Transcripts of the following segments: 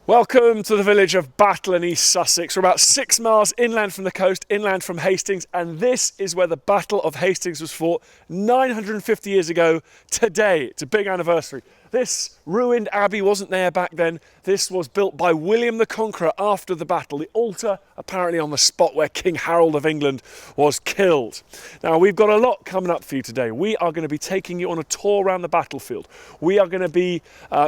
Welcome to the village of Battle in East Sussex. We're about 6 miles inland from the coast, inland from Hastings, and this is where the Battle of Hastings was fought 950 years ago today. It's a big anniversary. This ruined abbey wasn't there back then. This was built by William the Conqueror after the battle. The altar apparently on the spot where King Harold of England was killed. Now we've got a lot coming up for you today. We are going to be taking you on a tour around the battlefield. We are going to be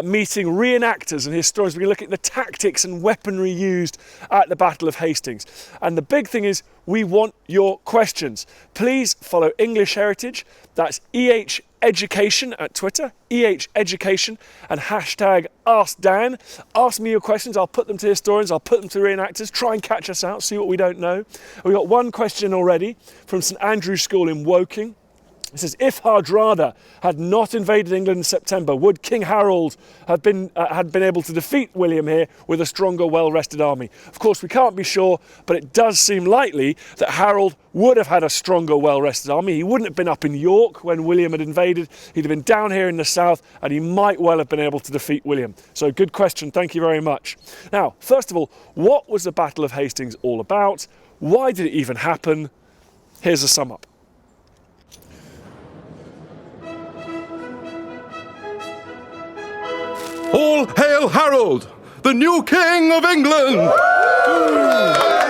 meeting reenactors and historians. We're going to look at the tactics and weaponry used at the Battle of Hastings. And the big thing is we want your questions. Please follow English Heritage. That's EH Education at Twitter, EH Education, and hashtag AskDan. Ask me your questions, I'll put them to historians, I'll put them to reenactors, try and catch us out, see what we don't know. We've got one question already from St Andrew's School in Woking. It says, if Hardrada had not invaded England in September, would King Harold have been able to defeat William here with a stronger, well-rested army? Of course, we can't be sure, but it does seem likely that Harold would have had a stronger, well-rested army. He wouldn't have been up in York when William had invaded. He'd have been down here in the south, and he might well have been able to defeat William. So good question, thank you very much. Now, first of all, what was the Battle of Hastings all about? Why did it even happen? Here's a sum up. All hail Harold, the new king of England!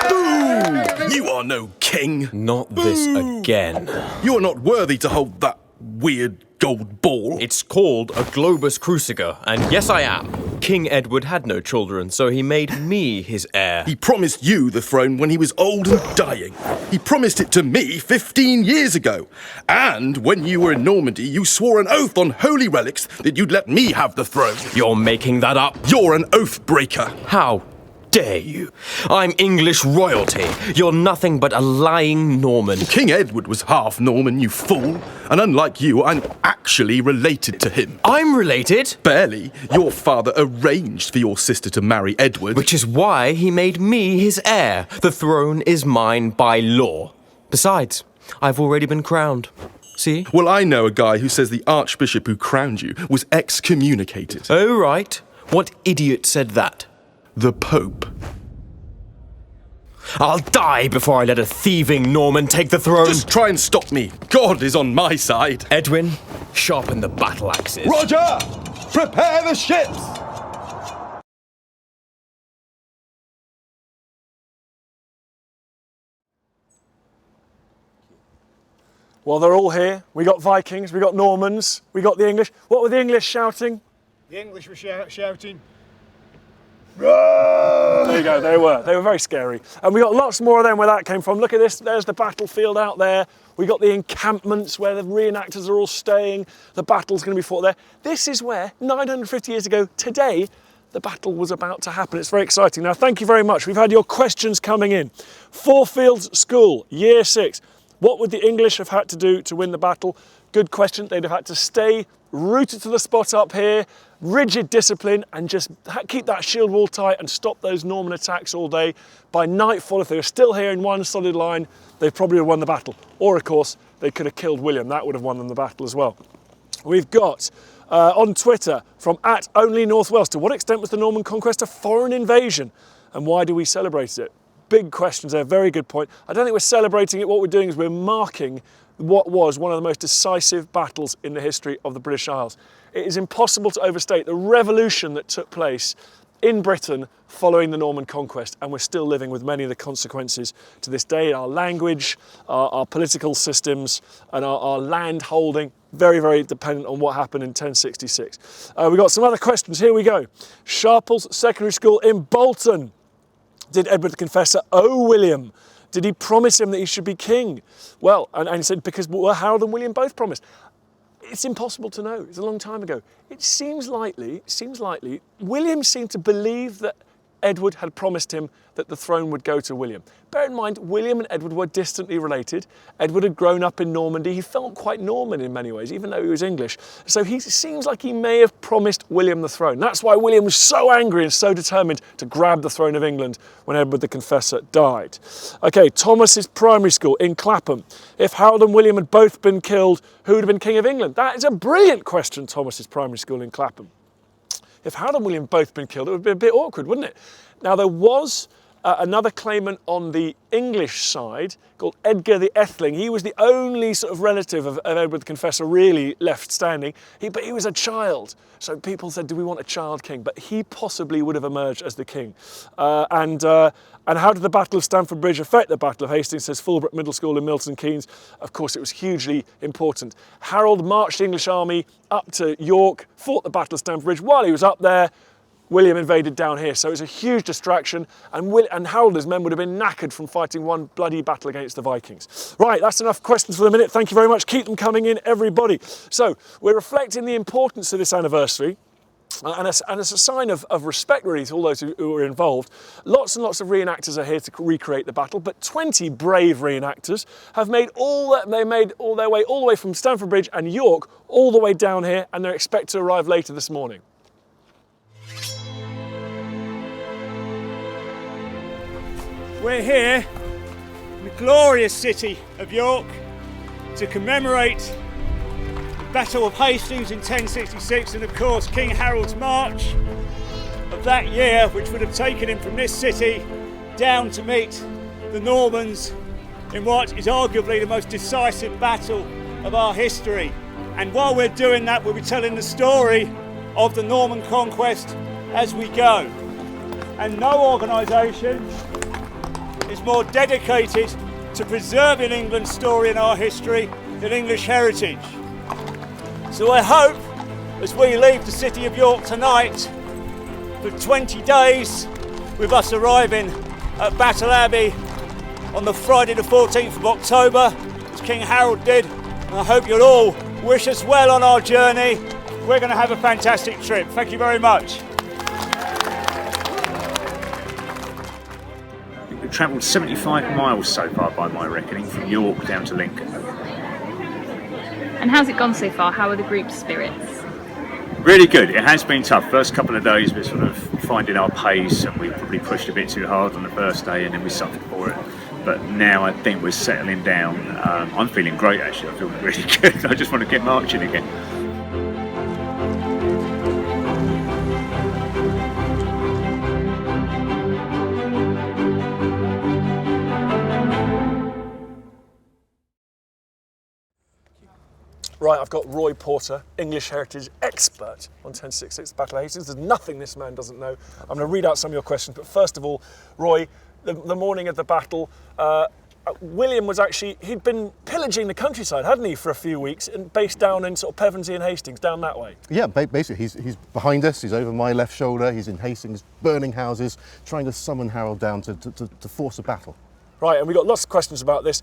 Boo! You are no king. Not this again. You are not worthy to hold that weird gold ball. It's called a globus cruciger, and yes I am. King Edward had no children, so he made me his heir. He promised you the throne when he was old and dying. He promised it to me 15 years ago. And when you were in Normandy, you swore an oath on holy relics that you'd let me have the throne. You're making that up. You're an oath breaker. How dare you? I'm English royalty. You're nothing but a lying Norman. King Edward was half Norman, you fool. And unlike you, I'm actually related to him. I'm related? Barely. Your father arranged for your sister to marry Edward. Which is why he made me his heir. The throne is mine by law. Besides, I've already been crowned. See? Well, I know a guy who says the archbishop who crowned you was excommunicated. Oh, right. What idiot said that? The Pope. I'll die before I let a thieving Norman take the throne. Just try and stop me. God is on my side. Edwin, sharpen the battle axes. Roger! Prepare the ships! Well, they're all here. We got Vikings, we got Normans, we got the English. What were the English shouting? The English were shouting. There you go, they were very scary. And we got lots more of them where that came from. Look at this, there's the battlefield out there. We got the encampments where the reenactors are all staying. The battle's going to be fought there. This is where, 950 years ago today, the battle was about to happen. It's very exciting. Now, thank you very much. We've had your questions coming in. Fourfields School, Year 6. What would the English have had to do to win the battle? Good question. They'd have had to stay rooted to the spot up here, rigid discipline, and just keep that shield wall tight and stop those Norman attacks all day. By nightfall, if they were still here in one solid line, they probably would have won the battle. Or, of course, they could have killed William. That would have won them the battle as well. We've got on Twitter from @OnlyNorthWales, to what extent was the Norman conquest a foreign invasion? And why do we celebrate it? Big questions there, very good point. I don't think we're celebrating it. What we're doing is we're marking what was one of the most decisive battles in the history of the British Isles. It is impossible to overstate the revolution that took place in Britain following the Norman conquest, and we're still living with many of the consequences to this day. Our language, our political systems, and our land holding, very, very dependent on what happened in 1066. We've got some other questions. Here we go. Sharples Secondary School in Bolton. Did Edward the Confessor owe William? Did he promise him that he should be king? Well, and he said, because Harold and William both promised. It's impossible to know. It's a long time ago. It seems likely, William seemed to believe that Edward had promised him that the throne would go to William. Bear in mind, William and Edward were distantly related. Edward had grown up in Normandy. He felt quite Norman in many ways, even though he was English. So he seems like he may have promised William the throne. That's why William was so angry and so determined to grab the throne of England when Edward the Confessor died. Okay, Thomas's primary school in Clapham. If Harold and William had both been killed, who would have been king of England? That is a brilliant question, Thomas's primary school in Clapham. if Harold and William had both been killed, it would be a bit awkward, wouldn't it? Now, there was another claimant on the English side called Edgar the Etheling. He was the only sort of relative of Edward the Confessor really left standing. But he was a child. So people said, do we want a child king? But he possibly would have emerged as the king. And how did the Battle of Stamford Bridge affect the Battle of Hastings, says Fulbrook Middle School in Milton Keynes? Of course, it was hugely important. Harold marched the English army up to York, fought the Battle of Stamford Bridge. While he was up there, William invaded down here, so it was a huge distraction, and Harold and his men would have been knackered from fighting one bloody battle against the Vikings. Right, that's enough questions for the minute. Thank you very much. Keep them coming in, everybody. So, we're reflecting the importance of this anniversary, and as a sign of respect, really, to all those who were involved. Lots and lots of reenactors are here to recreate the battle, but 20 brave reenactors have made their way all the way from Stamford Bridge and York all the way down here, and they're expected to arrive later this morning. We're here in the glorious city of York to commemorate the Battle of Hastings in 1066 and of course King Harold's march of that year, which would have taken him from this city down to meet the Normans in what is arguably the most decisive battle of our history. And while we're doing that, we'll be telling the story of the Norman conquest as we go. And no organisation is more dedicated to preserving England's story and our history than English Heritage. So I hope, as we leave the city of York tonight, for 20 days, with us arriving at Battle Abbey on the Friday the 14th of October, as King Harold did, and I hope you'll all wish us well on our journey. We're going to have a fantastic trip. Thank you very much. We've travelled 75 miles so far by my reckoning, from York down to Lincoln. And how's it gone so far? How are the group's spirits? Really good. It has been tough. First couple of days we're sort of finding our pace, and we probably pushed a bit too hard on the first day and then we suffered for it. But now I think we're settling down. I'm feeling great actually. I feel really good. I just want to get marching again. Right, I've got Roy Porter, English Heritage expert on 1066 Battle of Hastings. There's nothing this man doesn't know. I'm going to read out some of your questions, but first of all, Roy, the morning of the battle, William was he'd been pillaging the countryside, hadn't he, for a few weeks, and based down in sort of Pevensey and Hastings, down that way? Yeah, basically, he's behind us, he's over my left shoulder, he's in Hastings, burning houses, trying to summon Harold down to force a battle. Right, and we've got lots of questions about this.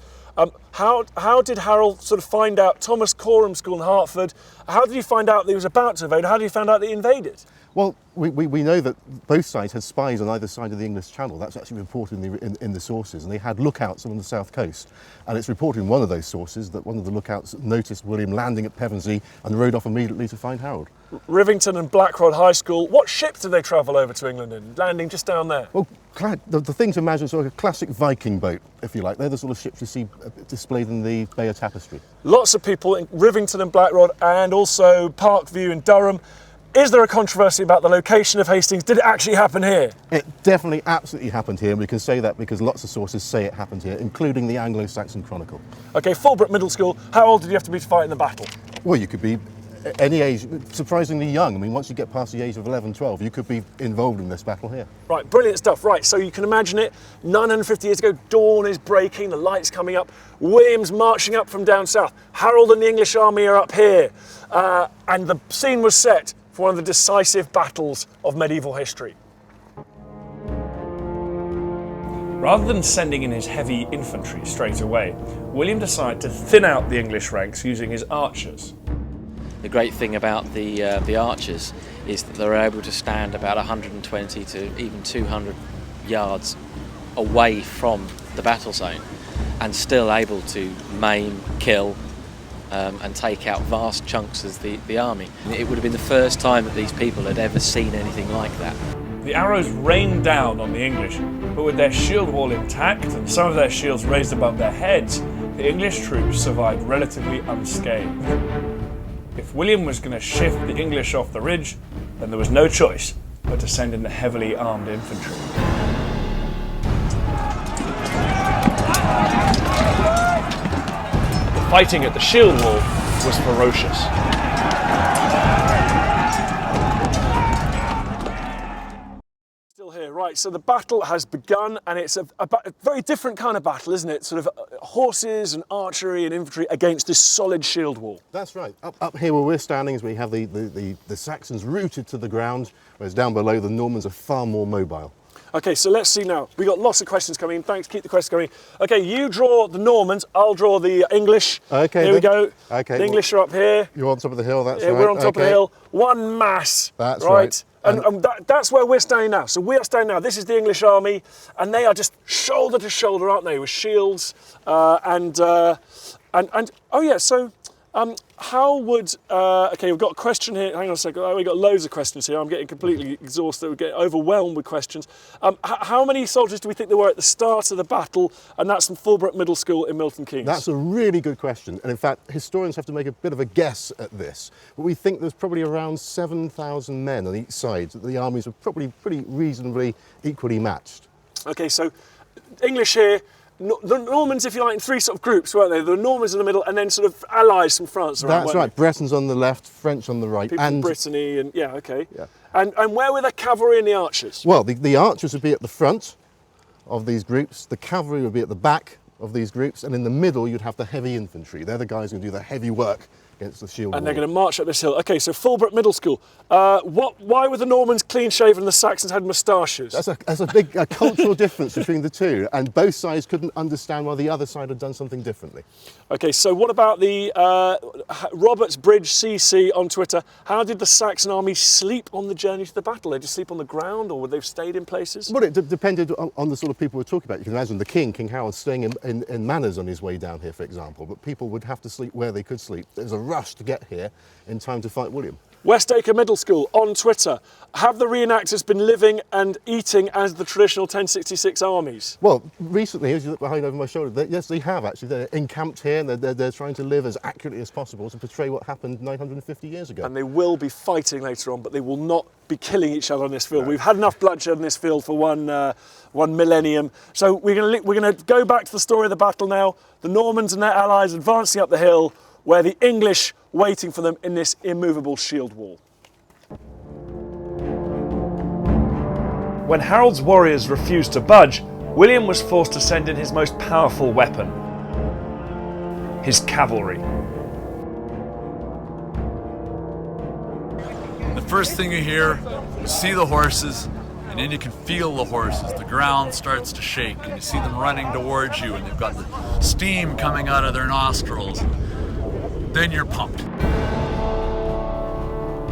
How did Harold sort of find out, Thomas Coram School in Hertford, how did he find out that he was about to invade? How did he find out that he invaded? Well, we know that both sides had spies on either side of the English Channel. That's actually reported in the sources, and they had lookouts on the south coast. And it's reported in one of those sources that one of the lookouts noticed William landing at Pevensey and rode off immediately to find Harold. Rivington and Blackrod High School, what ships did they travel over to England in, landing just down there? Well, the thing to imagine is sort of a classic Viking boat, if you like. They're the sort of ships you see displayed in the Bay of Tapestry. Lots of people in Rivington and Blackrod and also Parkview in Durham. Is there a controversy about the location of Hastings? Did it actually happen here? It definitely absolutely happened here, and we can say that because lots of sources say it happened here, including the Anglo-Saxon Chronicle. Okay, Fulbrook Middle School, how old did you have to be to fight in the battle? Well, you could be any age, surprisingly young. I mean, once you get past the age of 11, 12, you could be involved in this battle here. Right, brilliant stuff. Right, so you can imagine it, 950 years ago, dawn is breaking, the light's coming up, William's marching up from down south, Harold and the English army are up here, and the scene was set for one of the decisive battles of medieval history. Rather than sending in his heavy infantry straight away, William decided to thin out the English ranks using his archers. The great thing about the archers is that they're able to stand about 120 to even 200 yards away from the battle zone and still able to maim, kill, and take out vast chunks of the army. It would have been the first time that these people had ever seen anything like that. The arrows rained down on the English, but with their shield wall intact and some of their shields raised above their heads, the English troops survived relatively unscathed. If William was going to shift the English off the ridge, then there was no choice but to send in the heavily armed infantry. The fighting at the shield wall was ferocious. Still here, right, so the battle has begun, and it's a very different kind of battle, isn't it? Sort of horses and archery and infantry against this solid shield wall. That's right. Up here where we're standing is we have the Saxons rooted to the ground, whereas down below the Normans are far more mobile. Okay, so let's see now. We've got lots of questions coming in. Thanks, keep the questions coming. Okay, you draw the Normans, I'll draw the English. Okay. Here we go. Okay. The English are up here. You're on top of the hill, that's Yeah, right. we're on top of the hill. One mass. That's right. And that's where we're standing now. So we are standing now. This is the English army, and they are just shoulder to shoulder, aren't they, with shields and oh yeah. So how would okay? We've got a question here. Hang on a second. We've got loads of questions here. I'm getting completely exhausted. We're getting overwhelmed with questions. How many soldiers do we think there were at the start of the battle? And that's from Fulbrook Middle School in Milton Keynes. That's a really good question. And in fact, historians have to make a bit of a guess at this. But we think there's probably around 7,000 men on each side. The armies are probably pretty reasonably equally matched. Okay, so English here. The Normans, if you like, in three sort of groups, weren't they? The Normans in the middle, and then sort of allies from France around. That's right. Bretons on the left, French on the right, People and from Brittany, and yeah, okay. Yeah. And where were the cavalry and the archers? Well, the archers would be at the front of these groups. The cavalry would be at the back of these groups, and in the middle you'd have the heavy infantry. They're the guys who do the heavy work against the shield And wall. they're going to march up this hill. Okay, so Fulbrook Middle School. Why were the Normans clean-shaven and the Saxons had moustaches? That's a big cultural difference between the two, and both sides couldn't understand why the other side had done something differently. Okay, so what about the Roberts Bridge CC on Twitter? How did the Saxon army sleep on the journey to the battle? They just sleep on the ground, or would they have stayed in places? Well, it depended on the sort of people we're talking about. You can imagine the King Harold, staying in manors on his way down here, for example, but people would have to sleep where they could sleep. There's a rush to get here in time to fight William. Westacre Middle School on Twitter. Have the reenactors been living and eating as the traditional 1066 armies? Well, recently, as you look behind over my shoulder, yes, they have actually. They're encamped here, and they're trying to live as accurately as possible to portray what happened 950 years ago. And they will be fighting later on, but they will not be killing each other on this field. No. We've had enough bloodshed on this field for one millennium. So we're going to go back to the story of the battle now. The Normans and their allies advancing up the hill, where the English waiting for them in this immovable shield wall. When Harold's warriors refused to budge, William was forced to send in his most powerful weapon, his cavalry. The first thing you hear, you see the horses, and then you can feel the horses. The ground starts to shake, and you see them running towards you, and they've got the steam coming out of their nostrils. Then you're pumped.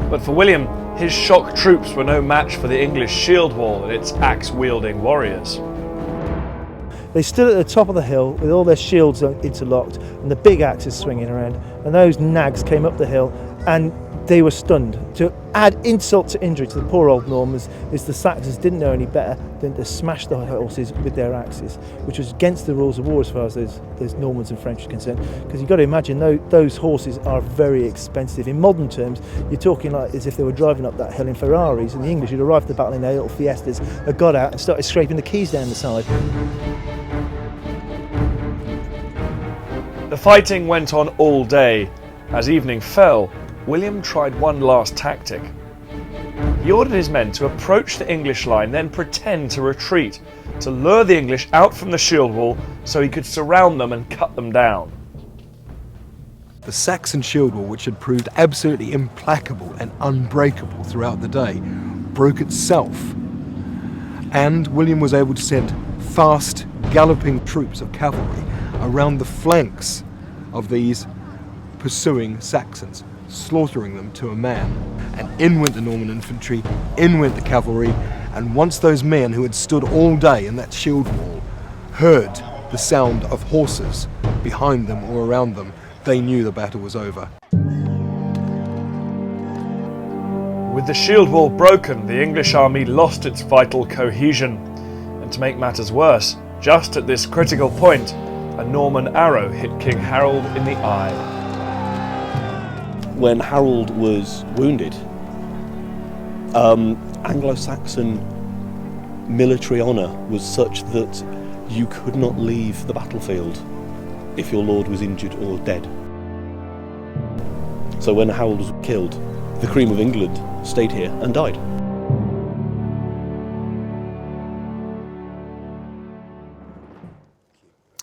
But for William, his shock troops were no match for the English shield wall and its axe-wielding warriors. They stood at the top of the hill with all their shields interlocked and the big axes swinging around, and those nags came up the hill and they were stunned. To add insult to injury to the poor old Normans is the Saxons didn't know any better than to smash the horses with their axes, which was against the rules of war as far as those Normans and French are concerned. Because you've got to imagine those horses are very expensive. In modern terms, you're talking like as if they were driving up that hill in Ferraris, and the English who'd arrived at the battle in their little Fiestas had got out and started scraping the keys down the side. The fighting went on all day. As evening fell, William tried one last tactic. He ordered his men to approach the English line, then pretend to retreat, to lure the English out from the shield wall so he could surround them and cut them down. The Saxon shield wall, which had proved absolutely implacable and unbreakable throughout the day, broke itself, and William was able to send fast, galloping troops of cavalry around the flanks of these pursuing Saxons, slaughtering them to a man. And in went the Norman infantry, in went the cavalry, and once those men who had stood all day in that shield wall heard the sound of horses behind them or around them, they knew the battle was over. With the shield wall broken, the English army lost its vital cohesion. And to make matters worse, just at this critical point, a Norman arrow hit King Harold in the eye. When Harold was wounded, Anglo-Saxon military honour was such that you could not leave the battlefield if your lord was injured or dead. So when Harold was killed, the cream of England stayed here and died.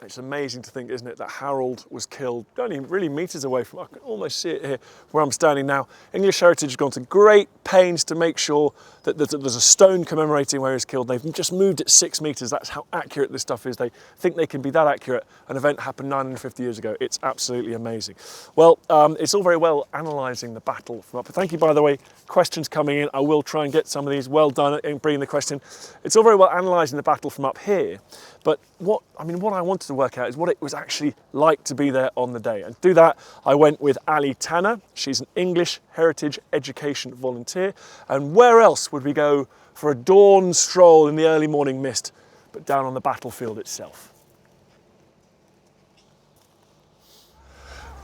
It's amazing to think, isn't it, that Harold was killed only really metres away from, I can almost see it here where I'm standing now. English Heritage have gone to great pains to make sure that there's a stone commemorating where he was killed. They've just moved it 6 metres. That's how accurate this stuff is. They think they can be that accurate. An event happened 950 years ago. It's absolutely amazing. Well, it's all very well analysing the battle from up. Thank you, by the way. Questions coming in. I will try and get some of these. Well done at bringing the question. It's all very well analysing the battle from up here, but what I wanted to work out is what it was actually like to be there on the day. And to do that, I went with Ali Tanner. She's an English Heritage Education volunteer. And where else would we go for a dawn stroll in the early morning mist, but down on the battlefield itself?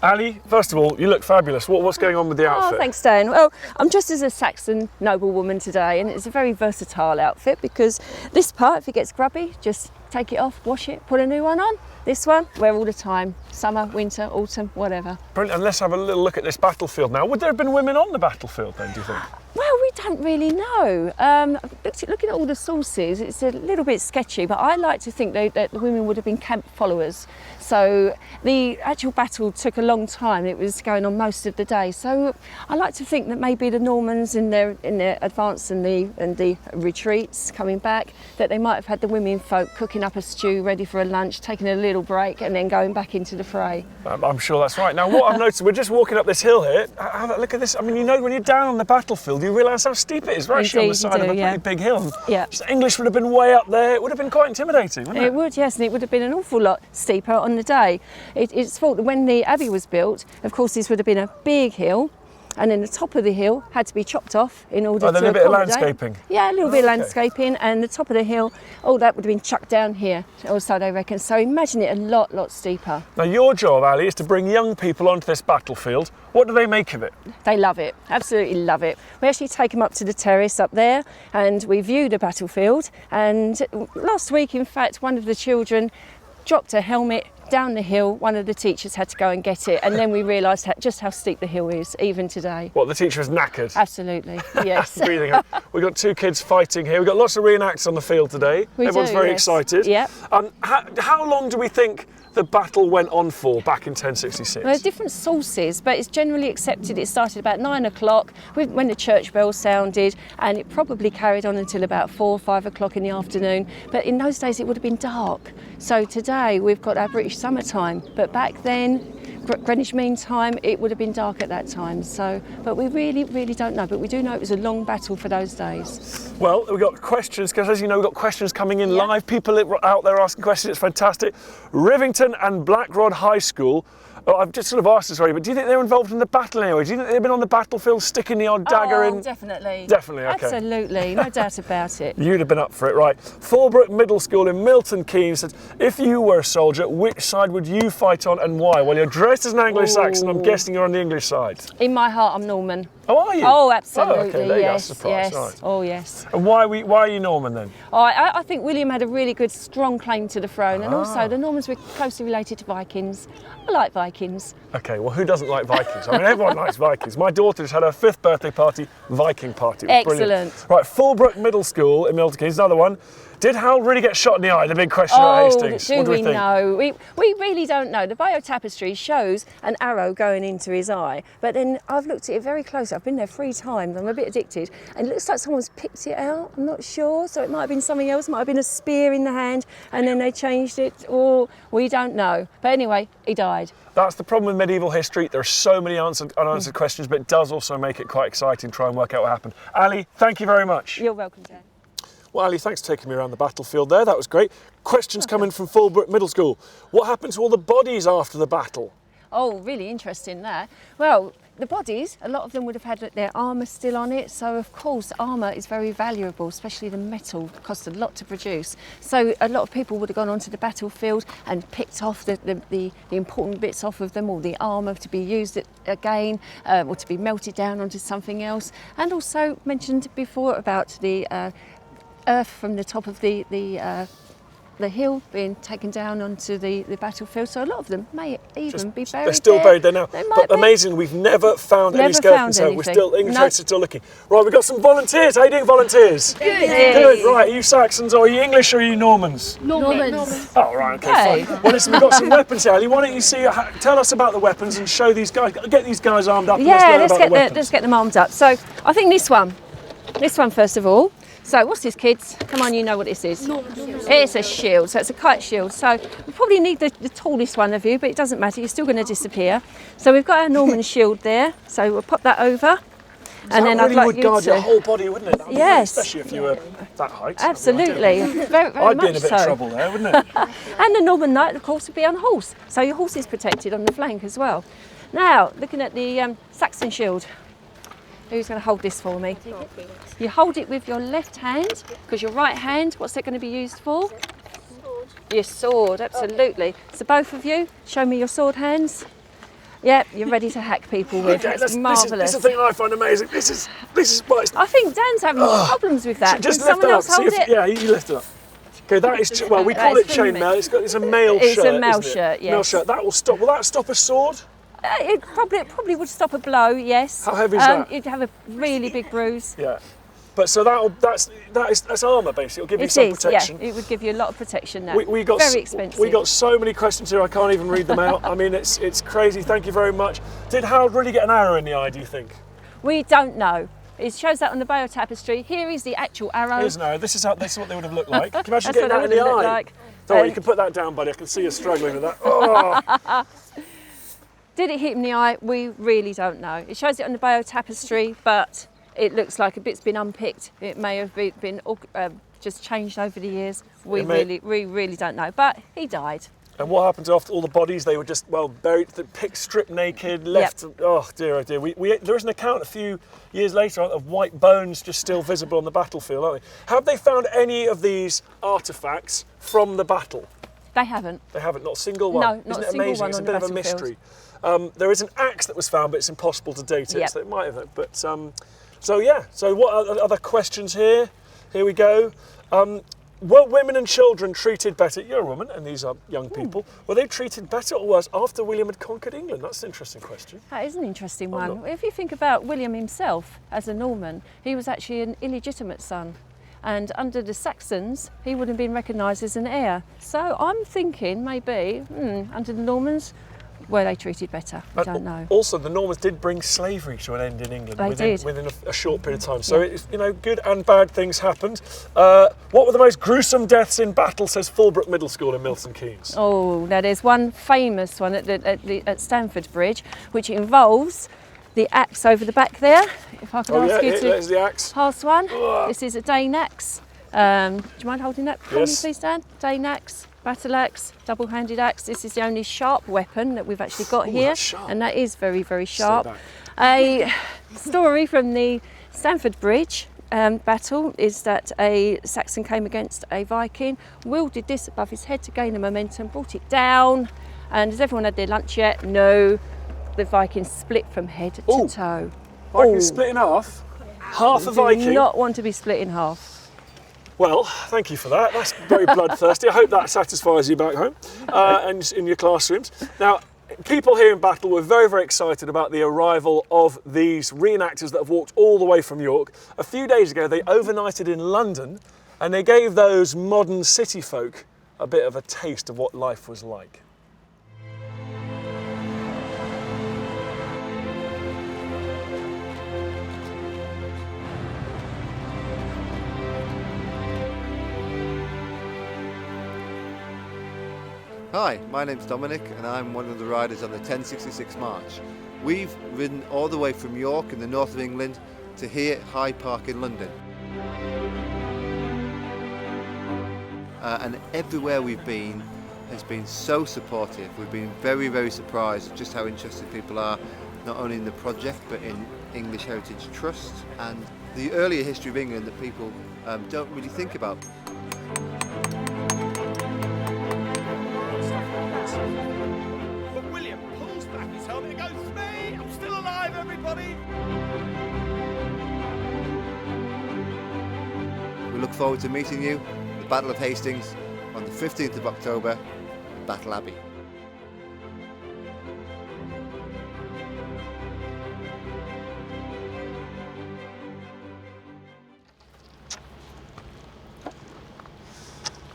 Ali, first of all, you look fabulous. What's going on with the outfit? Oh, thanks, Dan. Well, I'm dressed as a Saxon noblewoman today, and it's a very versatile outfit because this part, if it gets grubby, just take it off, wash it, put a new one on. This one, wear all the time. Summer, winter, autumn, whatever. Brilliant. And let's have a little look at this battlefield now. Would there have been women on the battlefield then, do you think? Well, we don't really know. Looking at all the sources, it's a little bit sketchy, but I like to think that the women would have been camp followers. So the actual battle took a long time. It was going on most of the day. So I like to think that maybe the Normans in their advance and the retreats coming back, that they might have had the women folk cooking up a stew ready for a lunch, taking a little break and then going back into the fray. I'm sure that's right. Now what I've noticed, we're just walking up this hill here. Look at this. I mean, you know, when you're down on the battlefield, you realise how steep it is. We're actually on the side of a pretty big hill. Yeah. So English would have been way up there. It would have been quite intimidating, wouldn't it? It would, yes, and it would have been an awful lot steeper on the day. It's thought that when the Abbey was built, of course, this would have been a big hill, and then the top of the hill had to be chopped off in order to accommodate. A bit of landscaping? Yeah, a little bit of landscaping, and the top of the hill, that would have been chucked down here, or so they reckon. So imagine it a lot steeper. Now your job, Ali, is to bring young people onto this battlefield. What do they make of it? They love it, absolutely love it. We actually take them up to the terrace up there, and we view the battlefield. And last week, in fact, one of the children dropped a helmet down the hill. One of the teachers had to go and get it, and then we realised just how steep the hill is, even today. What, the teacher was knackered? Absolutely, yes. Breathing. We've got two kids fighting here. We've got lots of reenactors on the field today. Everyone's very excited. Yeah. How long do we think the battle went on for back in 1066? Well, there are different sources, but it's generally accepted it started about 9 o'clock when the church bell sounded, and it probably carried on until about 4 or 5 o'clock in the afternoon. But in those days it would have been dark. So today we've got our British summertime, but back then, Greenwich Mean Time, it would have been dark at that time. So, but we really don't know. But we do know it was a long battle for those days. Well, we've got questions, because as you know, we've got questions coming in live. People out there asking questions. It's fantastic. Rivington and Blackrod High School. Oh, I've just sort of asked this already, but do you think they were involved in the battle anyway? Do you think they've been on the battlefield sticking the odd dagger in? Definitely. Definitely, okay. Absolutely, no doubt about it. You'd have been up for it, right. Fallbrook Middle School in Milton Keynes said, if you were a soldier, which side would you fight on and why? Well, you're dressed as an Anglo-Saxon. I'm guessing you're on the English side. In my heart, I'm Norman. Oh, are you? Oh, absolutely, oh, okay. There you yes, go. Surprise. yes. Right. Oh, yes. And why are you Norman then? I think William had a really good, strong claim to the throne, and also the Normans were closely related to Vikings. I like Vikings. Okay, well, who doesn't like Vikings? I mean, everyone likes Vikings. My daughter just had her 5th birthday party, Viking party. It was brilliant. Right, Fallbrook Middle School in Milton Keynes, another one. Did Harold really get shot in the eye? The big question at Hastings. Do we know? We really don't know. The bio tapestry shows an arrow going into his eye, but then I've looked at it very closely. I've been there 3 times. I'm a bit addicted, and it looks like someone's picked it out. I'm not sure, so it might have been something else. It might have been a spear in the hand, and then they changed it, or we don't know. But anyway, he died. That's the problem with medieval history. There are so many unanswered questions, but it does also make it quite exciting to try and work out what happened. Ali, thank you very much. You're welcome, Dan. Well, Ali, thanks for taking me around the battlefield there. That was great. Questions coming from Fallbrook Middle School. What happened to all the bodies after the battle? Oh, really interesting that. Well, the bodies, a lot of them would have had their armour still on it, so of course armour is very valuable, especially the metal, costs a lot to produce. So a lot of people would have gone onto the battlefield and picked off the important bits off of them, or the armour to be used again, or to be melted down onto something else. And also mentioned before about the earth from the top of the hill being taken down onto the battlefield, so a lot of them may even be buried. They're still there. buried there now. They might But be. amazing, we've never found any skeletons. So we're still, English trades are still looking. Right, we've got some volunteers. How are you doing, volunteers? Good. Good. Right, are you Saxons or are you English or are you Normans? Normans. Oh, right, okay, fine. Well, listen, we've got some weapons here. Ali, why don't you tell us about the weapons and show these guys, get these guys armed up. Yeah, and let's get them armed up. So I think this one first of all. So what's this, kids? Come on, you know what this is. It's a shield, so it's a kite shield. So we probably need the tallest one of you, but it doesn't matter, you're still going to disappear. So we've got our Norman shield there, so we'll pop that over. And then really I'd like would you guard to... your whole body, wouldn't it? That'd be Yes. great, especially if you were that height. Absolutely, very I'd much be in a bit so. of trouble there, wouldn't it? And the Norman knight, of course, would be on a horse. So your horse is protected on the flank as well. Now, looking at the Saxon shield. Who's going to hold this for me? You hold it with your left hand, because your right hand, what's that going to be used for? Your sword, absolutely. So both of you, show me your sword hands. Yep, you're ready to hack people with. Okay, That's this marvellous. is the thing I find amazing. This is what it's... I think Dan's having problems with that. Just Can lift someone it up. else hold it? Yeah, you lift it up. Okay, that is, well, we call That it is for me. chainmail. It's a male shirt. It's a male isn't it? shirt, yes. Male shirt. That will stop. Will that stop a sword? It probably would stop a blow, yes. How heavy is that? You'd have a really big bruise. Yeah. But so that's armour basically. It'll give you some protection. Yeah, it would give you a lot of protection now. We got very expensive. We got so many questions here. I can't even read them out. I mean, it's crazy. Thank you very much. Did Harold really get an arrow in the eye? Do you think? We don't know. It shows that on the Battle tapestry. Here is the actual arrow. Here's an arrow. This is what they would have looked like. Can you imagine That's getting what that in they the would have eye? looked like. Don't worry, you can put that down, buddy. I can see you struggling with that. Oh. Did it hit him in the eye? We really don't know. It shows it on the Battle tapestry, but it looks like a bit's been unpicked. It may have been just changed over the years. We really don't know. But he died. And what happens after all the bodies? They were just, well, buried, picked, stripped naked, left. Yep. Oh dear, oh dear. There is an account a few years later of white bones just still visible on the battlefield, aren't they? Have they found any of these artefacts from the battle? They haven't. They haven't, not a single one. No, not Isn't a it single amazing? one It's a on bit the of a mystery. battlefield. There is an axe that was found, but it's impossible to date it, Yep. so it might have. But so yeah. So what are other questions here? Here we go. Were women and children treated better? You're a woman, and these are young people. Were they treated better or worse after William had conquered England? That's an interesting question. That is an interesting one. If you think about William himself as a Norman, he was actually an illegitimate son. And under the Saxons, he would have been recognised as an heir. So I'm thinking maybe, under the Normans, were they treated better? I don't know. Also, the Normans did bring slavery to an end in England within a short period of time. So, it's, good and bad things happened. What were the most gruesome deaths in battle, says Fulbrook Middle School in Milton Keynes? Oh, now there's one famous one at Stamford Bridge, which involves the axe over the back there. If I can ask you to there's the axe. pass one. This is a Dane axe. Do you mind holding that for me, please, Dan? Dane axe. Battle axe, double-handed axe. This is the only sharp weapon that we've actually got here, and that is very, very sharp. A story from the Stamford Bridge battle is that a Saxon came against a Viking, wielded this above his head to gain the momentum, brought it down, and has everyone had their lunch yet? No. The Viking split from head to toe. Viking split in half? Half a Viking? Do not want to be split in half. Well, thank you for that. That's very bloodthirsty. I hope that satisfies you back home and in your classrooms. Now, people here in Battle were very, very excited about the arrival of these reenactors that have walked all the way from York. A few days ago, they overnighted in London and they gave those modern city folk a bit of a taste of what life was like. Hi, my name's Dominic and I'm one of the riders on the 1066 March. We've ridden all the way from York in the north of England to here at Hyde Park in London. And everywhere we've been has been so supportive. We've been very, very surprised at just how interested people are not only in the project but in English Heritage Trust and the earlier history of England that people don't really think about. But William pulls back his helmet and goes, "It's me! I'm still alive, everybody!" We look forward to meeting you at the Battle of Hastings on the 15th of October at Battle Abbey.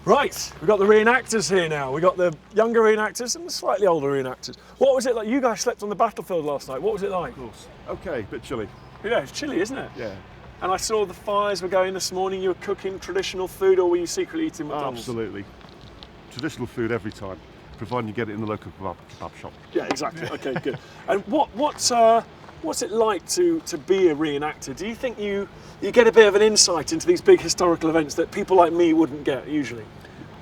Right, we've got the reenactors here now. We've got the younger reenactors and the slightly older reenactors. What was it like? You guys slept on the battlefield last night. What was it like? Of course. Okay, bit chilly. Yeah, it's chilly, isn't it? Yeah. And I saw the fires were going this morning. You were cooking traditional food, or were you secretly eating McDonald's? Absolutely. Traditional food every time, providing you get it in the local kebab shop. Yeah, exactly. Okay, good. And what's it like to be a reenactor? Do you think you get a bit of an insight into these big historical events that people like me wouldn't get usually?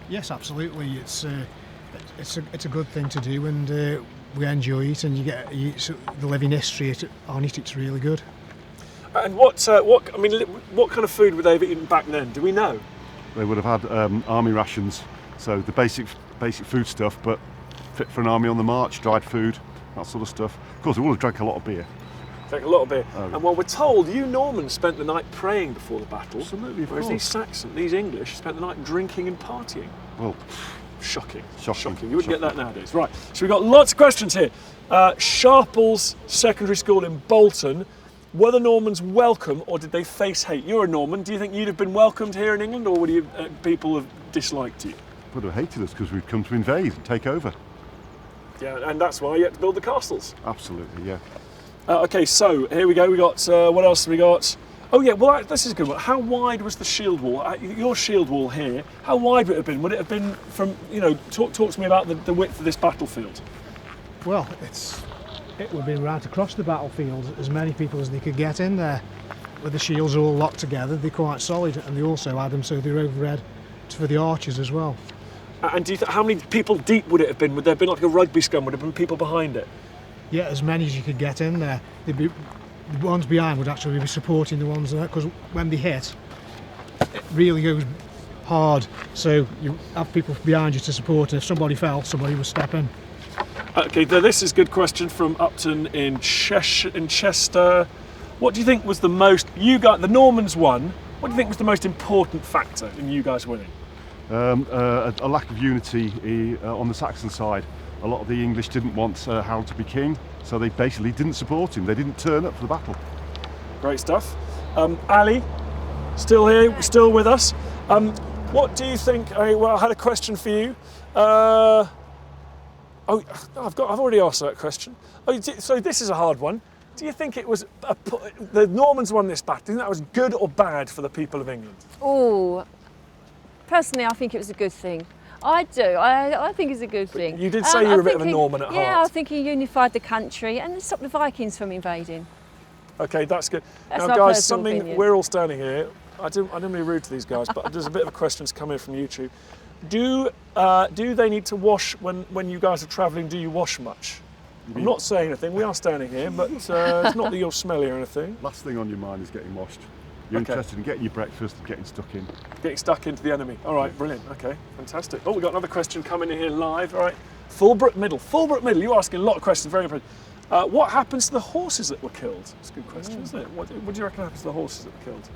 Yes, absolutely. It's a good thing to do, and we enjoy it. And you get the living history on it. It's really good. And what kind of food would they have eaten back then? Do we know? They would have had army rations, so the basic food stuff, but fit for an army on the march, dried food, that sort of stuff. Of course, they would have drank a lot of beer. Drank a lot of beer. Oh. And well, we're told you Normans spent the night praying before the battle. Absolutely, of whereas course. these Saxon, these English, spent the night drinking and partying. Well, shocking. Shocking. You wouldn't get that nowadays. Right, so we've got lots of questions here. Sharples Secondary School in Bolton. Were the Normans welcome or did they face hate? You're a Norman. Do you think you'd have been welcomed here in England, or would people have disliked you? Would have hated us because we'd come to invade and take over. Yeah, and that's why you had to build the castles. Absolutely, yeah. Okay, so here we go. We got what else have we got? Oh yeah, well this is a good one. How wide was the shield wall? Your shield wall here. How wide would it have been? Would it have been from? Talk to me about the width of this battlefield. Well, it would have been right across the battlefield, as many people as they could get in there. With the shields all locked together, they're quite solid, and they also had them so they're overhead for the archers as well. And do you how many people deep would it have been? Would there have been like a rugby scrum? Would there have been people behind it? Yeah, as many as you could get in there. The ones behind would actually be supporting the ones there, because when they hit, it really goes hard. So you have people behind you to support, and if somebody fell, somebody would step in. Okay, this is a good question from Upton in Chester. What do you think was the most, the Normans won, what do you think was the most important factor in you guys winning? A lack of unity on the Saxon side. A lot of the English didn't want Harold to be king, so they basically didn't support him. They didn't turn up for the battle. Great stuff. Ali, still here, still with us. What do you think? I had a question for you. I've already asked that question. So this is a hard one. Do you think it was the Normans won this battle? Do you think that was good or bad for the people of England? Oh, personally, I think it was a good thing. I do. I think it's a good thing. You did say you were a bit of a Norman at heart. Yeah, I think he unified the country and stopped the Vikings from invading. Okay, that's good. That's now, my guys, personal opinion. we're all standing here. I didn't mean to be rude to these guys, but there's a bit of a question coming from YouTube. Do they need to wash when you guys are travelling? Do you wash much? I'm not saying anything. We are standing here, but it's not that you're smelly or anything. Last thing on your mind is getting washed. You're interested in getting your breakfast and getting stuck in. Getting stuck into the enemy. All right, brilliant. Okay, fantastic. Oh, we've got another question coming in here live. All right, Fulbrook Middle. You're asking a lot of questions. Very impressive. What happens to the horses that were killed? It's a good question, isn't it? What do you reckon happens to the horses that were killed?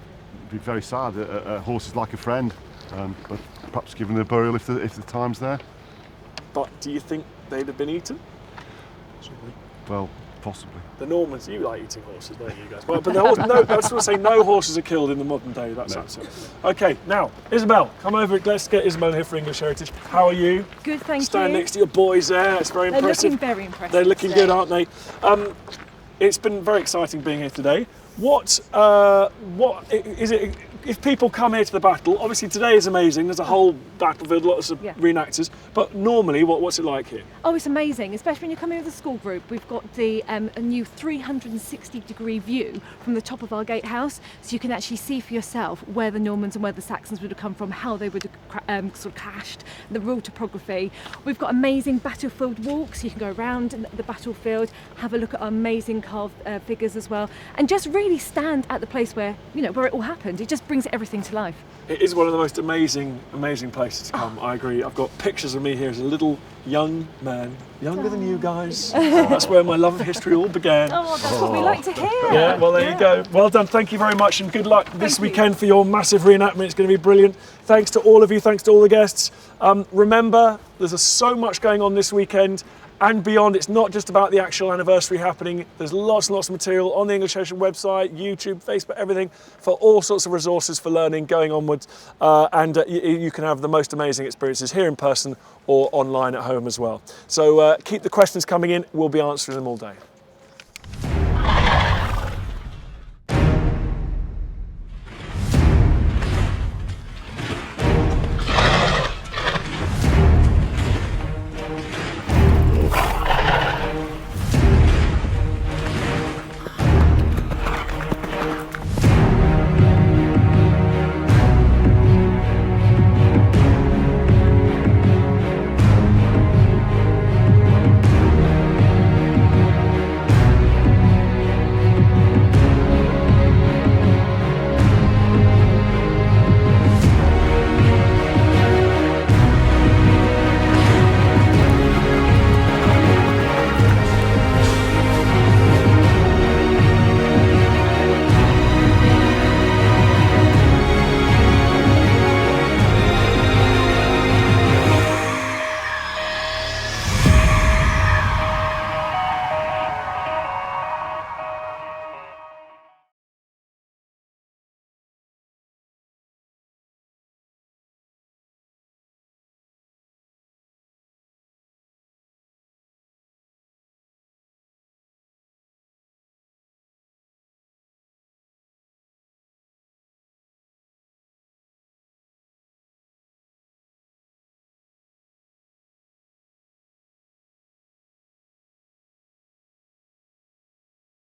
It'd be very sad. A horse is like a friend, but perhaps given a burial if the time's there. But do you think they'd have been eaten? Well, possibly. The Normans, you like eating horses, don't you guys? Well, but I just want to say no horses are killed in the modern day. That's absolutely. Okay, now, Isabel, come over. Let's get Isabel here for English Heritage. How are you? Good, thank you. Stand next to your boys there. It's very impressive. They're looking very impressive. They're looking good, aren't they? It's been very exciting being here today. What is it? If people come here to the battle, obviously today is amazing. There's a whole battlefield, lots of reenactors. But normally, what's it like here? Oh, it's amazing, especially when you're coming with a school group. We've got a new 360-degree view from the top of our gatehouse, so you can actually see for yourself where the Normans and where the Saxons would have come from, how they would have sort of clashed, the real topography. We've got amazing battlefield walks. You can go around the battlefield, have a look at our amazing carved figures as well, and just really stand at the place where where it all happened. It just brings everything to life. It is one of the most amazing places to come. I agree. I've got pictures of me here as a little young man, younger than you guys. That's where my love of history all began. Oh, that's what we like to hear. Yeah, well, there you go. Well done. Thank you very much, and good luck this weekend for your massive reenactment. It's going to be brilliant. Thanks to all of you. Thanks to all the guests. Remember, there's so much going on this weekend and beyond. It's not just about the actual anniversary happening. There's lots and lots of material on the English Ocean website, YouTube, Facebook, everything, for all sorts of resources for learning going onwards. You can have the most amazing experiences here in person or online at home as well. So keep the questions coming in. We'll be answering them all day.